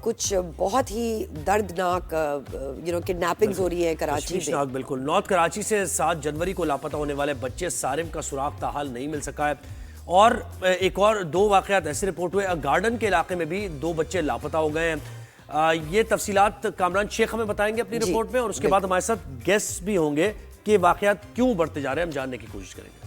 कुछ बहुत ही दर्दनाक किडनैपिंग्स हो रही है कराची में। बिल्कुल। नॉर्थ कराची से 7 जनवरी को लापता होने वाले बच्चे सारिम का सुराग ताहाल नहीं मिल सका है। और एक और 2 वाकयात ऐसे रिपोर्ट हुए, गार्डन के इलाके में भी 2 बच्चे लापता हो गए हैं। ये तफसीलात कामरान शेख हमें बताएंगे अपनी रिपोर्ट में, और उसके बाद हमारे साथ गेस्ट भी होंगे कि वाकयात क्यों बढ़ते जा रहे हैं, हम जानने की कोशिश करेंगे।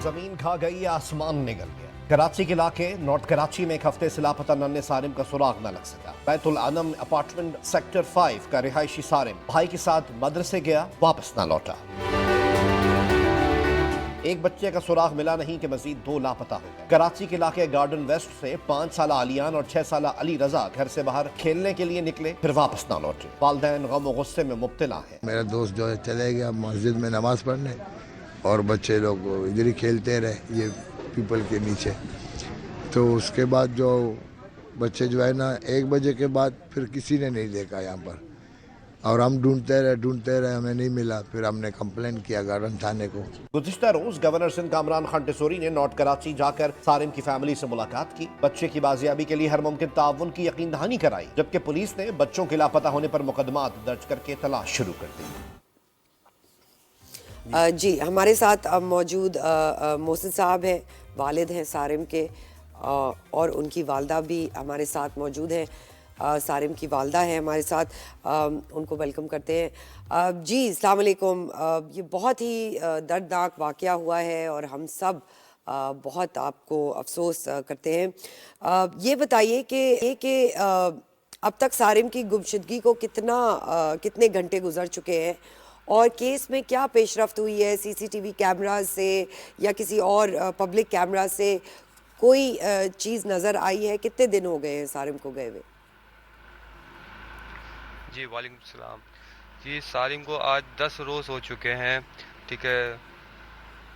जमीन खा गई, आसमान निकल गया। कराची के इलाके नॉर्थ कराची में एक हफ्ते से लापता नन्हे सारिम का सुराग न लग सका। बैतुल आनम अपार्टमेंट सेक्टर 5 का रिहायशी सारिम भाई के साथ मदरसे गया, वापस न लौटा। एक बच्चे का सुराग मिला नहीं कि मजीद 2 लापता हो गए। कराची के इलाके गार्डन वेस्ट से 5 साल आलियान और 6 साल अली रजा घर से बाहर खेलने के लिए निकले, फिर वापस ना लौटे। वालिदैन गम और गुस्से में मुब्तला है। मेरा दोस्त जो है चले गया मस्जिद में नमाज पढ़ने, और बच्चे लोग इधर ही खेलते रहे ये पीपल के नीचे। तो उसके बाद जो बच्चे जो है ना 1 बजे के बाद फिर किसी ने नहीं देखा यहाँ पर, और हम ढूंढते रहे, हमें नहीं मिला। फिर हमने कंप्लेन किया गार्डन थाने को। गुज़िश्ता रोज गवर्नर सिंध कामरान खान टिसोरी ने नॉर्थ कराची जाकर सारिम की फैमिली से मुलाकात की, बच्चे की बाजियाबी के लिए हर मुमकिन ताउन की यकीन दहानी कराई, जबकि पुलिस ने बच्चों के लापता होने पर मुकदमात दर्ज करके तलाश शुरू कर दी। जी, हमारे साथ अब मौजूद मोहसिन साहब हैं, वालिद हैं सारिम के, और उनकी वालदा भी हमारे साथ मौजूद हैं। सारिम की वालदा है हमारे साथ, उनको वेलकम करते हैं। जी अस्सलाम वालेकुम। ये बहुत ही दर्दनाक वाक़या हुआ है और हम सब बहुत आपको अफसोस करते हैं। ये बताइए कि अब तक सारिम की गुमशुदगी को कितने घंटे गुजर चुके हैं, और केस में क्या पेशरफ्त हुई है? सीसीटीवी कैमराज से या किसी और पब्लिक कैमरा से कोई चीज़ नज़र आई है? कितने दिन हो गए हैं सारिम को गए हुए? जी वालेकुम सलाम। जी सारिम को आज 10 रोज़ हो चुके हैं, ठीक है,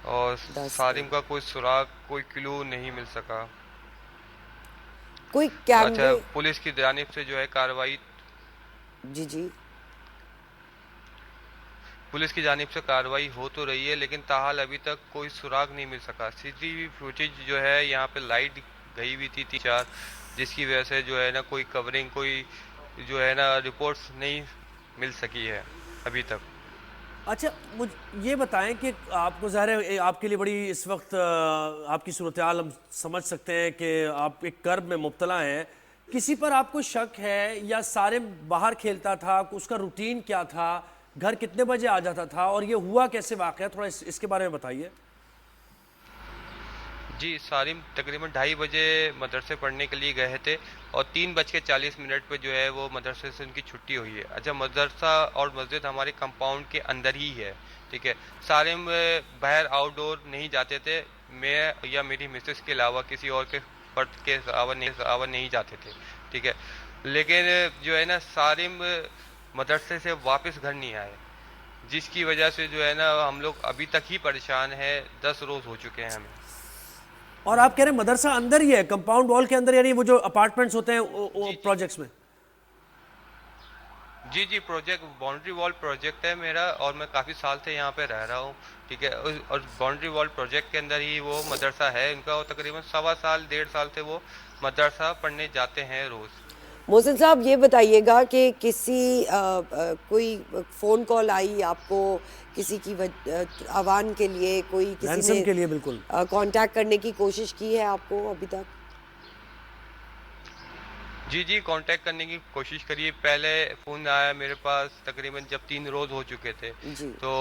और सारिम का कोई सुराग, कोई क्लू नहीं मिल सका। कोई कैमरे? अच्छा, पुलिस की जानिब से जो है कार्रवाई, जी पुलिस की जानिब से कार्रवाई हो तो रही है, लेकिन ताहाल अभी तक कोई सुराग नहीं मिल सका। सीसीटीवी फुटेज जो है यहाँ पे लाइट गई हुई थी 3-4, जिसकी वजह से जो है ना कोई कवरिंग, कोई जो है ना रिपोर्ट्स नहीं मिल सकी है अभी तक। अच्छा, मुझे ये बताएं कि आपको ज़ाहिर है आपके लिए बड़ी इस वक्त आपकी सूरत हाल हम समझ सकते हैं कि आप एक कर्ब में मुब्तला हैं। किसी पर आपको शक है, या सारे बाहर खेलता था, उसका रूटीन क्या था, घर कितने बजे आ जाता था, और ये हुआ कैसे वाक़या, थोड़ा इसके बारे में बताइए। जी सारिम तकरीबन 2:30 बजे मदरसे पढ़ने के लिए गए थे, और 3:40 पे जो है वो मदरसे से उनकी छुट्टी हुई है। अच्छा, मदरसा और मस्जिद हमारे कंपाउंड के अंदर ही है, ठीक है। सारिम बाहर आउटडोर नहीं जाते थे, मैं या मेरी मिसेस के अलावा किसी और के फर्द के अलावा नहीं जाते थे, ठीक है। लेकिन जो है ना सारिम मदरसे से वापस घर नहीं आए, जिसकी वजह से जो है ना हम लोग अभी तक ही परेशान हैं। 10 रोज़ हो चुके हैं हमें। और आप कह रहे हैं मदरसा अंदर ही है, कंपाउंड वॉल के अंदर, यानी वो जो अपार्टमेंट्स होते हैं प्रोजेक्ट्स में? जी प्रोजेक्ट बाउंड्री वॉल प्रोजेक्ट है मेरा, और मैं काफ़ी साल से यहाँ पे रह रहा हूँ, ठीक है। और बाउंड्री वॉल प्रोजेक्ट के अंदर ही वो मदरसा है इनका, और तकरीबन 1.25 साल से वो मदरसा पढ़ने जाते हैं रोज़। मोहसिन साहब, ये बताइएगा कि कोई फ़ोन कॉल आई आपको किसी की आवान के लिए, कोई किसी ने के लिए बिल्कुल कांटेक्ट करने की कोशिश की है आपको अभी तक? जी कांटेक्ट करने की कोशिश करिए। पहले फ़ोन आया मेरे पास तकरीबन जब 3 रोज़ हो चुके थे, तो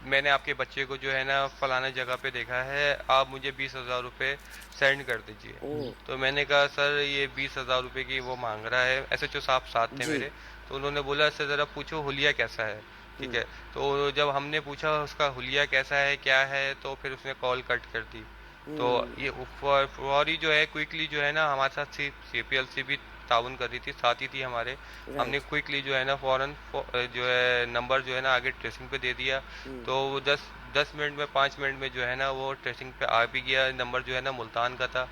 मैंने आपके बच्चे को जो है ना फलाना जगह पे देखा है, आप मुझे 20,000 रुपये सेंड कर दीजिए। तो मैंने कहा सर ये 20,000 रुपये की वो मांग रहा है। SHO साहब साथ थे मेरे, तो उन्होंने बोला सर ज़रा पूछो हुलिया कैसा है, ठीक है। तो जब हमने पूछा उसका हुलिया कैसा है, क्या है, तो फिर उसने कॉल कट कर दी। तो ये फौरी जो है क्विकली जो है ना हमारे साथ CPLC भी ताउन कर रही थी, साथ ही थी हमारे। हमने क्विकली जो है ना फौरन जो है नंबर जो है ना आगे ट्रेसिंग पे दे दिया। तो वो 10 मिनट में 5 मिनट में जो है ना वो ट्रेसिंग पे आ भी गया। नंबर जो है ना मुल्तान का था,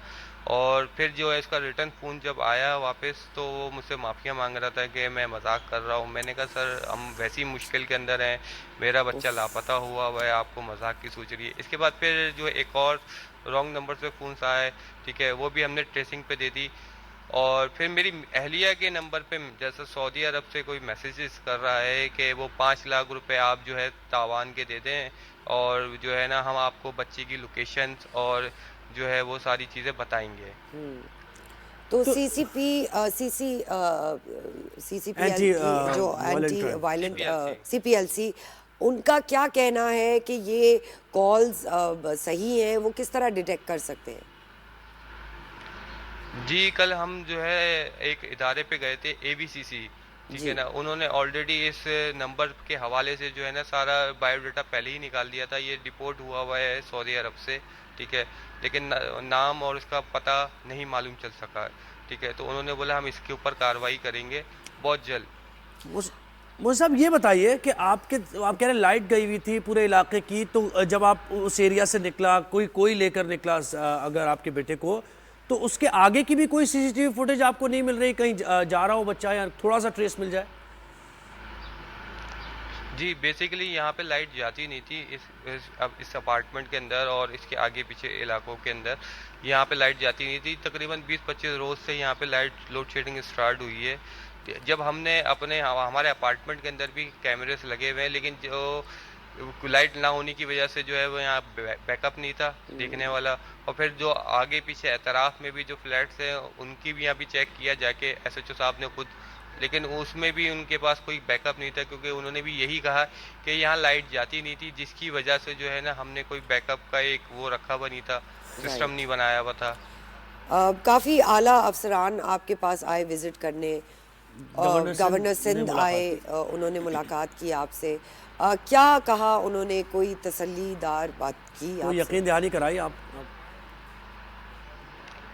और फिर जो है इसका रिटर्न फ़ोन जब आया वापस, तो वो मुझसे माफ़िया मांग रहा था कि मैं मजाक कर रहा हूँ। मैंने कहा सर हम वैसी मुश्किल के अंदर हैं, मेरा बच्चा लापता हुआ हुआ है, आपको मजाक की सोच रही है। इसके बाद फिर जो एक और रॉन्ग नंबर से फ़ोन आए, ठीक है, वो भी हमने ट्रेसिंग पे दे दी। और फिर मेरी अहलिया के नंबर पे जैसे सऊदी अरब से कोई मैसेजेस कर रहा है कि वो 5 लाख रुपए आप जो है तावान के दे दें, और जो है ना हम आपको बच्चे की लोकेशन और जो है वो सारी चीज़ें बताएंगे। तो तो सीसीपीएल एंटी की जो violent anti crime. Violent CPLC। CPLC, उनका क्या कहना है कि ये कॉल्स सही हैं, वो किस तरह डिटेक्ट कर सकते हैं? जी, कल हम जो है एक इदारे पे गए थे, एबीसीसी, ठीक है जी। ना, उन्होंने ऑलरेडी इस नंबर के हवाले से जो है ना सारा बायोडाटा पहले ही निकाल दिया था। ये डिपोर्ट हुआ हुआ है सऊदी अरब से, ठीक है, लेकिन नाम और उसका पता नहीं मालूम चल सका, ठीक है, तो उन्होंने बोला हम इसके ऊपर कार्रवाई करेंगे बहुत जल्द। मुझे साहब ये बताइए कि आप कह रहे हैं लाइट गई हुई थी पूरे इलाके की, तो जब आप उस एरिया से निकला, कोई लेकर निकला अगर आपके बेटे को, तो उसके आगे की भी कोई सीसीटीवी फुटेज आपको नहीं मिल रही, कहीं जा रहा हो बच्चा या थोड़ा सा ट्रेस मिल जाए? जी, बेसिकली यहाँ पे लाइट जाती नहीं थी अब इस अपार्टमेंट के अंदर और इसके आगे पीछे इलाकों के अंदर यहाँ पे लाइट जाती नहीं थी। तकरीबन 20-25 रोज से यहाँ पे लाइट लोड शेडिंग स्टार्ट हुई है। जब हमने हमारे अपार्टमेंट के अंदर भी कैमरेस लगे हुए हैं, लेकिन जो लाइट ना होने की वजह से जो है वो यहाँ बैकअप नहीं था देखने वाला। और फिर जो आगे पीछे एतराफ़ में भी जो फ्लैट्स हैं उनकी भी यहाँ भी चेक किया जाके एसएचओ साहब ने खुद, लेकिन उसमें भी उनके पास कोई बैकअप नहीं था, क्योंकि उन्होंने भी यही कहा कि यहाँ लाइट जाती नहीं थी, जिसकी वजह से जो है ना हमने कोई बैकअप का एक वो रखा हुआ नहीं था, सिस्टम राइट। नहीं बनाया हुआ था। काफ़ी आला अफसरान आपके पास आए विजिट करने, गवर्नर ने सिंध मुलाकात आए, की। उन्होंने मुलाकात की आपसे। क्या कहा उन्होंने? कोई तसल्लीदार बात की कोई आपसे? यकीन दहानी कराई आप?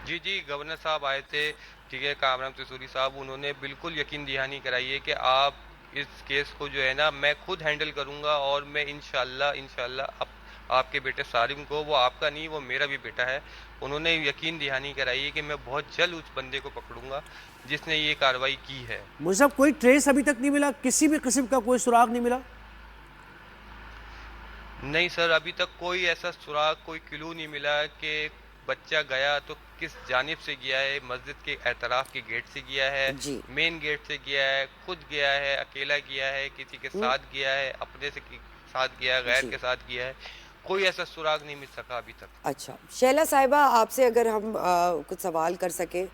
जी जी, गवर्नर साहब आए थे, ठीक है, कामरान तिसूरी साहब, उन्होंने बिल्कुल यकीन दहानी कराई है कि आप इस केस को जो है ना मैं खुद हैंडल करूंगा, और मैं इंशाल्लाह इंशाल्लाह आपके बेटे सारिम को, वो आपका नहीं वो मेरा भी बेटा है, उन्होंने यकीन दहानी कराई है कि मैं बहुत जल्द उस बंदे को पकड़ूंगा जिसने ये कार्रवाई की है। मुझे साहब कोई ट्रेस अभी तक नहीं मिला, किसी भी किस्म का कोई सुराग नहीं मिला? नहीं सर, अभी तक कोई ऐसा सुराग, कोई क्लू नहीं मिला कि बच्चा गया तो किस जानिब से गया है। मस्जिद के एतराफ़ के गेट से गया है, जी। मेन गेट से गया है, खुद गया है, अकेला गया है, किसी के साथ गया है, अपने से साथ गया है, गैर जी। के साथ गया है, कोई ऐसा सुराग नहीं मिल सका अभी तक। अच्छा, शैला साहिबा, आपसे अगर हम कुछ सवाल कर सकें।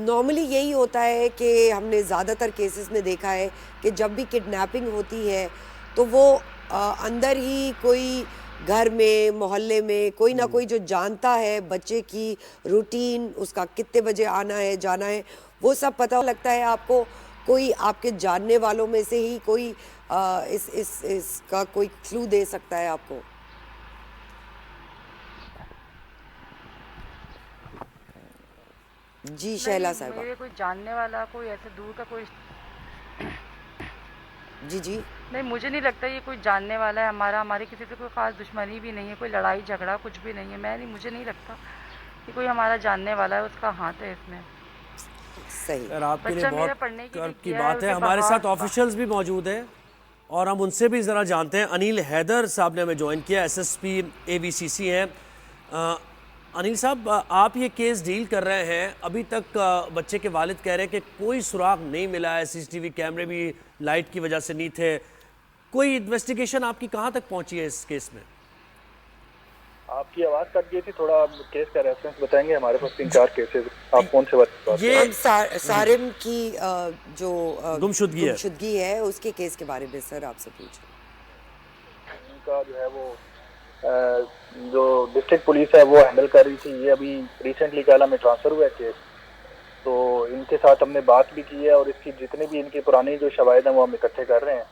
नॉर्मली यही होता है कि हमने ज़्यादातर केसेस में देखा है कि जब भी किडनैपिंग होती है तो वो अंदर ही कोई घर में, मोहल्ले में कोई ना कोई जो जानता है बच्चे की रूटीन, उसका कितने बजे आना है, जाना है, वो सब पता लगता है आपको। कोई आपके जानने वालों में से ही कोई इसका कोई क्लू दे सकता है आपको? जी शैला नहीं, साहिबा। मेरे कोई जानने वाला, कोई ऐसे दूर का कोई जी जी। नहीं, मुझे नहीं लगता ये कोई जानने वाला है हमारा। हमारी किसी से कोई ख़ास दुश्मनी भी नहीं है, कोई लड़ाई झगड़ा कुछ भी नहीं है। मुझे नहीं लगता कि कोई हमारा जानने वाला है, उसका हाथ है इसमें। सही। यार आपके लिए बच्चा मेरा बहुत पढ़ने के लिए गर्व की गया है, बात है। उसे हमारे बाहर साथ ऑफिशियल्स भी मौजूद हैं और हम उनसे भी ज़रा जानते हैं। अनिल हैदर साहब ने हमें ज्वाइन किया, एसएसपी एवीसीसी हैं। अनिल साहब, आप ये केस डील कर रहे हैं, अभी तक बच्चे के वालिद कह रहे हैं कि कोई सुराग नहीं मिला है, सीसीटीवी कैमरे भी लाइट की वजह से नहीं थे। कोई इन्वेस्टिगेशन आपकी कहाँ तक पहुँची है इस केस में? आपकी आवाज कट गई थी, थोड़ा केस का रेफरेंस बताएंगे? हमारे पास 3-4 केसेस, आप कौन से बात कर ये हम सारिम की जो गुमशुदगी है उसके केस के बारे में सर आपसे पूछ रहे हैं। उनका जो है वो जो डिस्ट्रिक्ट पुलिस है वो हैंडल कर रही थी। ये अभी रिसेंटली कैला में ट्रांसफ़र हुआ है केस, तो इनके साथ हमने बात भी की है और इसकी जितने भी इनकी पुरानी जो शवाहिद हैं वो हम इकट्ठे कर रहे हैं।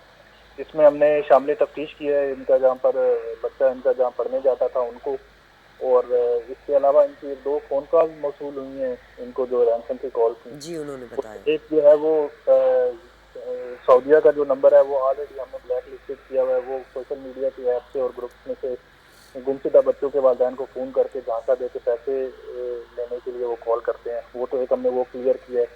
इसमें हमने शामिल तफ्तीश किया है इनका, जहाँ पर बच्चा इनका जहाँ पढ़ने जाता था उनको, और इसके अलावा इनकी 2 फ़ोन कॉल मौसूल हुई हैं इनको, जो रैंसम की कॉल थी। जी उन्होंने बताया। एक जो है वो सऊदीया का जो नंबर है वो ऑलरेडी हमने ब्लैक लिस्टेड किया हुआ है, वो सोशल मीडिया की ऐप से और ग्रुप में से गुमशुदा बच्चों के वालिदैन को फ़ोन करके झांसा दे के पैसे लेने के लिए वो कॉल करते हैं, वो तो एक हमने वो क्लियर किया है।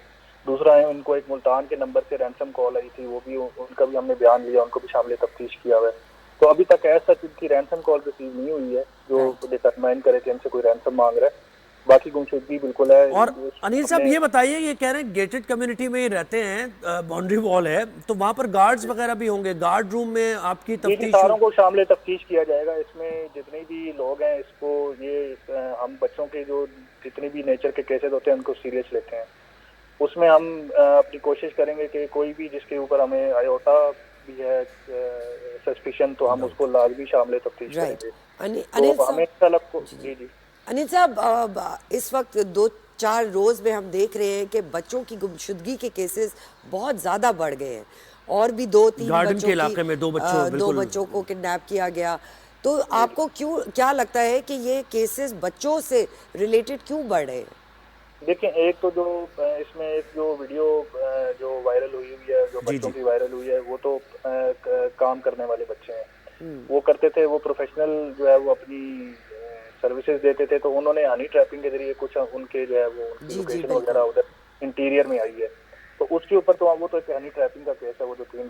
दूसरा है उनको एक मुल्तान के नंबर से रैंसम कॉल आई थी, वो भी उनका भी हमने बयान लिया, उनको भी शामिल तफ्तीश किया हुआ है। तो अभी तक ऐसा उनकी रैंसम कॉल रिसीव नहीं हुई है जो डिटरमाइन करे कि हमसे कोई रैंसम मांग रहा है। बाकी गुमशुदगी बिल्कुल है। और अनिल साहब ये बताइए, ये कह रहे हैं गेटेड कम्युनिटी में ही रहते हैं, बाउंड्री वॉल है, तो वहाँ पर गार्ड्स वगैरह भी होंगे, गार्ड रूम में आपकी तफ्तीश? सारों को शामिल तफ्तीश किया जाएगा। इसमें जितने भी लोग हैं, इसको ये हम बच्चों के जो जितने भी नेचर के केसेस होते हैं उनको सीरियस लेते हैं। उसमें हम अपनी कोशिश करेंगे कि कोई भी जिसके ऊपर हमें आयोटा भी है सस्पिशन, तो हम उसको लाजमी शामिल तफ्तीश करेंगे। तो हमें जी अनिल साहब, इस वक्त 2-4 रोज में हम देख रहे हैं कि बच्चों की गुमशुदगी के केसेस बहुत ज्यादा बढ़ गए हैं, और भी 2-3 गार्डन के इलाके में दो बच्चों को किडनैप किया गया। तो आपको क्या लगता है कि ये केसेस बच्चों से रिलेटेड क्यों बढ़ रहे हैं? देखिए, एक तो जो इसमें एक जो वीडियो जो वायरल हुई है, जो बच्चों की वायरल हुई है, वो तो काम करने वाले बच्चे हैं, वो करते थे, वो प्रोफेशनल जो है वो अपनी सर्विसेज देते थे। तो उन्होंने हनी ट्रैपिंग के जरिए कुछ उनके जो है वो लोकेशन वगैरह उधर इंटीरियर में आई है, तो उसके ऊपर तो वो तो एक हनी ट्रैपिंग का केस है, वो जो 3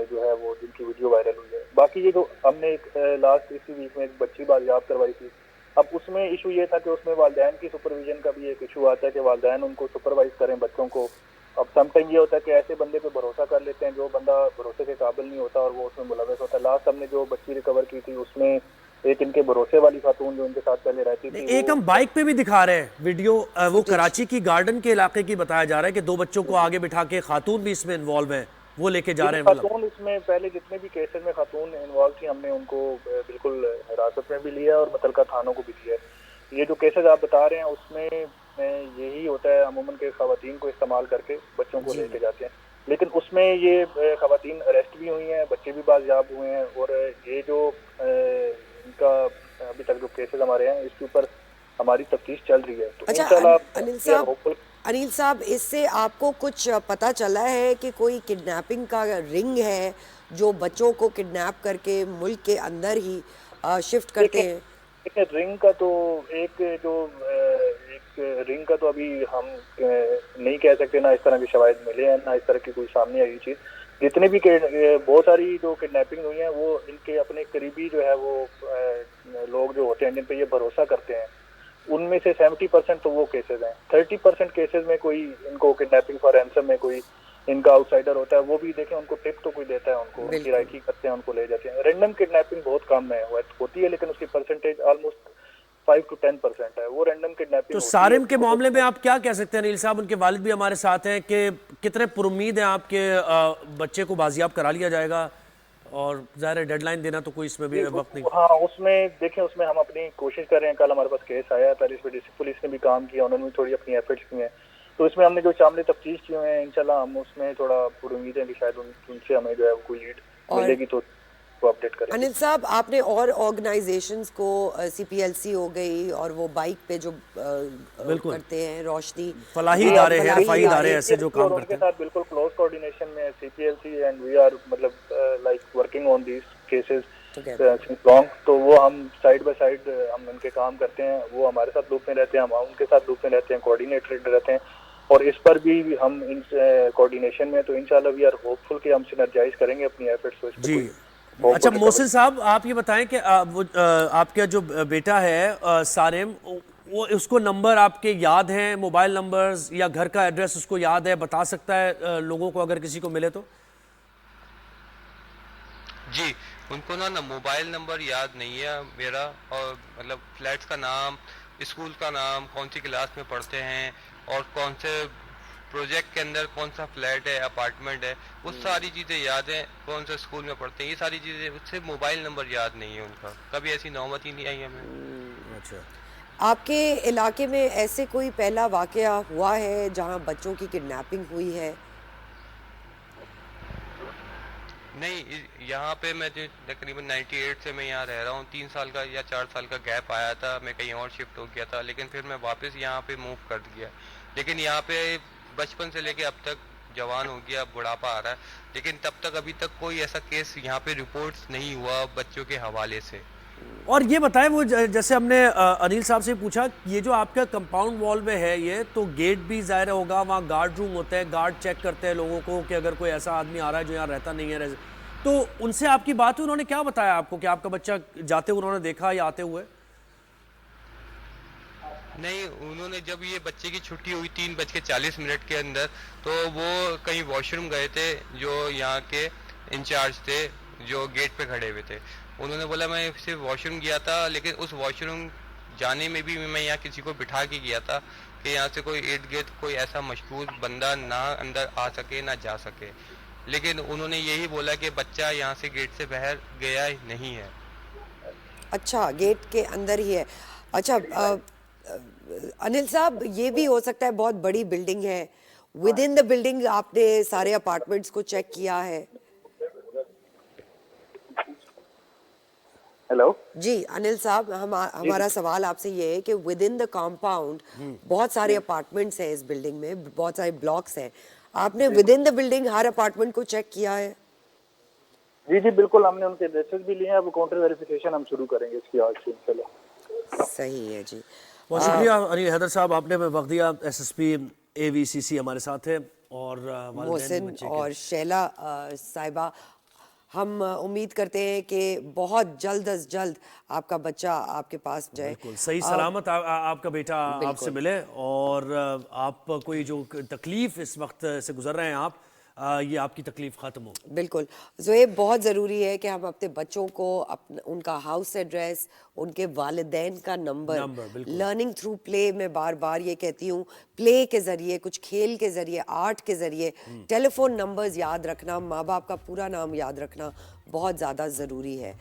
जो है वो जिनकी वीडियो वायरल हुई है। बाकी ये जो हमने एक लास्ट इसी वीक में एक बच्ची बाजियाब करवाई थी, अब उसमें इशू ये था कि उसमें वालिदैन की सुपरविजन का भी एक इशू आता है कि वालिदैन उनको सुपरवाइज करें बच्चों को। अब समटाइम ये होता है कि ऐसे बंदे पे भरोसा कर लेते हैं जो बंदा भरोसे के काबिल नहीं होता और वो उसमें मुलव्वस होता है। लास्ट हमने जो बच्ची रिकवर की थी उसमें एक इनके भरोसे वाली खातून जो इनके साथ पहले रहती थी, एक हम बाइक पे भी दिखा रहे हैं वीडियो, वो कराची की गार्डन के इलाके की बताया जा रहा है कि 2 बच्चों को आगे बिठा के खातून भी इसमें इन्वॉल्व है, वो लेके जा रहे हैं। खातून इसमें पहले जितने भी केसेस में खातून इन्वॉल्व थी, हमने उनको बिल्कुल हिरासत में भी लिया और मुतलका थानों को भी दिया। ये जो केसेस आप बता रहे हैं उसमें यही होता है, अमूमन के खवातीन को इस्तेमाल करके बच्चों को लेके जाते हैं, लेकिन उसमें ये खवातीन अरेस्ट भी हुई हैं, बच्चे भी बाजियाब हुए हैं। और ये जो इनका अभी तक जो केसेस हमारे हैं इसके ऊपर हमारी तफ्तीश चल रही है। तो अच्छा अनिल साहब, इससे आपको कुछ पता चला है कि कोई किडनैपिंग का रिंग है जो बच्चों को किडनैप करके मुल्क के अंदर ही शिफ्ट करते हैं? रिंग का तो एक रिंग का तो अभी हम नहीं कह सकते, ना इस तरह के शवाहिद मिले हैं, ना इस तरह की कोई सामने आई चीज़। जितने भी बहुत सारी जो किडनैपिंग हुई हैं वो इनके अपने करीबी जो है वो लोग जो होते हैं जिन पे ये भरोसा करते हैं, उनमें से 70% तो वो केसेस हैं। 30% केसेस में कोई इनको किडनैपिंग फॉर रैंसम में कोई इनका आउटसाइडर होता है, वो भी देखें उनको टिप तो कोई देता है, उनको उनकी राइकी करते हैं, उनको ले जाते हैं। रैंडम किडनैपिंग बहुत कम है, होती है, लेकिन उसकी परसेंटेज ऑलमोस्ट 5 to 10% है, वो रैंडम किडनैपिंग। तो सारिम के मामले में आप क्या कह सकते हैं अनिल साहब? उनके वालिद भी हमारे साथ हैं कि कितने पुरुम्मीद हैं आपके बच्चे को बाजियाब करा लिया जाएगा, और ज़ाहिर डेडलाइन देना तो कोई इसमें भी वक्त नहीं। हाँ, उसमें देखें, उसमें हम अपनी कोशिश कर रहे हैं। कल हमारे पास केस आया है, पहले इस पर डिस्ट्रिक्ट पुलिस ने भी काम किया, उन्होंने भी थोड़ी अपनी एफर्ट्स की हैं, तो इसमें हमने जो शामिल तफ्तीश किए हैं इंशाल्लाह हम उसमें थोड़ा पूरी उम्मीद है कि शायद उनसे हमें जो है कोई लीड मिलेगी तो अपडेट करें। अनिल साहब, आपने और ऑर्गेनाइजेशंस को CPLC हो गई और वो बाइक पे जो करते हैं, रोशनी फलाही इदारे हैं, रफाई इदारे ऐसे जो काम करते हैं, उनके साथ बिल्कुल क्लोज कोऑर्डिनेशन में CPLC एंड वी आर मतलब like working on these cases long. तो वो हम साइड बाय साइड हम उनके काम करते हैं, वो हमारे साथ लूप में रहते हैं, हम उनके साथ लूप में रहते हैं, कोऑर्डिनेटेड रहते हैं, और इस पर भी हम इन कोऑर्डिनेशन में। तो इंशाल्लाह वी आर होपफुल कि हम सिनर्जाइज करेंगे अपनी एफर्ट्स को। जी अच्छा, मोहसिन साहब आप ये बताएं कि आपका जो बेटा है सारिम, वो उसको नंबर आपके याद हैं, मोबाइल नंबर्स या घर का एड्रेस उसको याद है, बता सकता है लोगों को अगर किसी को मिले तो? जी, उनको ना मोबाइल नंबर याद नहीं है मेरा, और मतलब फ्लैट्स का नाम, स्कूल का नाम, कौन सी क्लास में पढ़ते हैं और कौन से प्रोजेक्ट के अंदर कौन सा फ्लैट है, अपार्टमेंट है, वो सारी चीज़ें याद हैं, कौन सा स्कूल में पढ़ते हैं, ये सारी चीज़ें। उससे मोबाइल नंबर याद नहीं है उनका, कभी ऐसी नौबत ही नहीं आई हमें। अच्छा, आपके इलाके में ऐसे कोई पहला वाकया हुआ है जहां बच्चों की किडनैपिंग हुई है? नहीं, यहाँ पे मैं जो तकरीबन 98 से मैं यहाँ रह रहा हूँ, 3 साल का या 4 साल का गैप आया था, मैं कहीं और शिफ्ट हो गया था, लेकिन फिर मैं वापस यहाँ पे मूव कर गया। लेकिन यहाँ पे बचपन से लेके अब तक जवान हो गया, बुढ़ापा आ रहा है, लेकिन तब तक अभी तक कोई ऐसा केस यहाँ पे रिपोर्ट्स नहीं हुआ बच्चों के हवाले से। और ये बताएं वो जैसे हमने अनिल साहब से पूछा, ये जो आपका कंपाउंड वॉल में है ये तो गेट भी ज़ाहिर होगा, वहाँ गार्ड रूम होते हैं, गार्ड चेक करते हैं लोगों को कि अगर कोई ऐसा आदमी आ रहा है जो यहाँ रहता नहीं है, तो उनसे आपकी बात हुई, उन्होंने क्या बताया आपको कि आपका बच्चा जाते हुए उन्होंने देखा या आते हुए? नहीं, उन्होंने जब ये बच्चे की छुट्टी हुई 3:40 के अंदर, तो वो कहीं वॉशरूम गए थे, जो यहाँ के इंचार्ज थे जो गेट पे खड़े हुए थे। उन्होंने बोला मैं सिर्फ वॉशरूम गया था, लेकिन उस वॉशरूम जाने में भी मैं यहाँ किसी को बिठा के गया था कि यहाँ से कोई इर्द गिर्द कोई ऐसा मशकूक बंदा ना अंदर आ सके ना जा सके। लेकिन उन्होंने यही बोला कि बच्चा यहाँ से गेट से बाहर गया ही नहीं है। अच्छा, गेट के अंदर ही है। अच्छा, अनिल साहब, ये भी हो सकता है बहुत बड़ी बिल्डिंग है, विद इन द बिल्डिंग आपने सारे अपार्टमेंट्स को चेक किया है? हेलो जी अनिल साहब, हमारा सवाल आपसे ये है कि विद इन द कॉम्पाउंड बहुत सारे अपार्टमेंट्स हैं, इस बिल्डिंग में बहुत सारे ब्लॉक्स हैं, आपने with in the building her apartment को चेक किया है? जी जी बिल्कुल, हमने उनके एड्रेसेस भी लिए हैं। अब काउंटर वेरिफिकेशन हम शुरू करेंगे इसकी आज से इंशाल्लाह। सही है जी, बहुत शुक्रिया अनिल हैदर साहब, आपने वक्त दिया। एसएसपी AVCC हमारे साथ है और मोहसिन और शैला साहिबा, हम उम्मीद करते हैं कि बहुत जल्द अज जल्द आपका बच्चा आपके पास जाए, बिल्कुल सही सलामत आपका बेटा आपसे मिले, और आप कोई जो तकलीफ इस वक्त से गुजर रहे हैं आप, ये आपकी तकलीफ ख़त्म हो। बिल्कुल ज़ुहैब, बहुत ज़रूरी है कि हम अपने बच्चों को उनका हाउस एड्रेस, उनके वालिदैन का नंबर, लर्निंग थ्रू प्ले, मैं बार बार ये कहती हूँ, प्ले के ज़रिए, कुछ खेल के ज़रिए, आर्ट के ज़रिए, टेलीफोन नंबर्स याद रखना, माँ बाप का पूरा नाम याद रखना बहुत ज़्यादा ज़रूरी है।